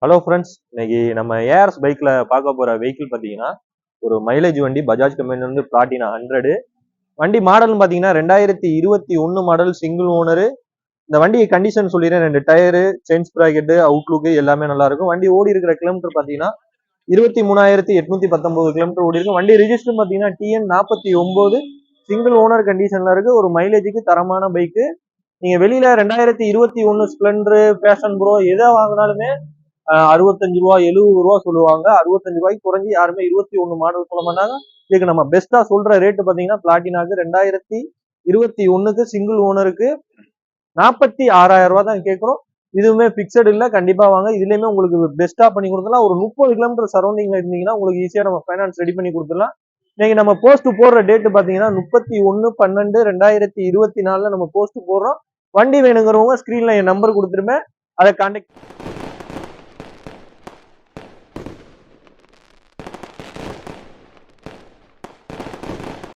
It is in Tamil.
ஹலோ ஃப்ரெண்ட்ஸ், இன்னைக்கு நம்ம ஏஆர்எஸ் பைக்ல பார்க்க போற வெஹிக்கிள் பார்த்தீங்கன்னா ஒரு மைலேஜ் வண்டி. பஜாஜ் கம்பெனி வந்து பிளாட்டினா 100 வண்டி. மாடல்னு பார்த்தீங்கன்னா 2021 மாடல், சிங்கிள் ஓனர். இந்த வண்டி கண்டிஷன் சொல்லிடுறேன். 2 டயரு, செயின் ஸ்ப்ராக்கெட்டு, அவுட்லுக்கு எல்லாமே நல்லா இருக்கும். வண்டி ஓடி இருக்கிற கிலோமீட்டர் பார்த்தீங்கன்னா 23,819 கிலோமீட்டர் ஓடி இருக்கு. வண்டி ரிஜிஸ்டர் பார்த்தீங்கன்னா TN 49, சிங்கிள் ஓனர் கண்டிஷன்ல இருக்கு. ஒரு மைலேஜுக்கு தரமான பைக்கு. நீங்க வெளியில 2021 ஸ்பிளெண்டர், பேஷன் ப்ரோ எதை வாங்கினாலுமே 65 ரூபா 70 ரூபா சொல்லுவாங்க. 65 ரூபாய்க்கு குறைஞ்சி யாருமே 21 மாடல் சொல்ல மாட்டாங்க. இதுக்கு நம்ம பெஸ்டா சொல்ற ரேட்டு பாத்தீங்கன்னா பிளாட்டினாக்கு 2021க்கு சிங்கிள் ஓனருக்கு 46,000 ரூபாய் தான் கேட்கிறோம். இதுவுமே பிக்சட் இல்ல, கண்டிப்பா வாங்க. இதுலயுமே உங்களுக்கு பெஸ்டா பண்ணி கொடுத்துலாம். ஒரு 30 கிலோமீட்டர் சரௌண்டிங்ல இருந்தீங்கன்னா உங்களுக்கு ஈஸியா நம்ம ஃபைனான்ஸ் ரெடி பண்ணி கொடுத்துடலாம். இன்னைக்கு நம்ம போஸ்ட் போடுற டேட் பாத்தீங்கன்னா 31/12/2024 நம்ம போஸ்ட் போடுறோம். வண்டி வேணுங்கிறவங்க ஸ்கிரீன்ல என் நம்பர் கொடுத்துருமே, அதை கான்டாக்ட்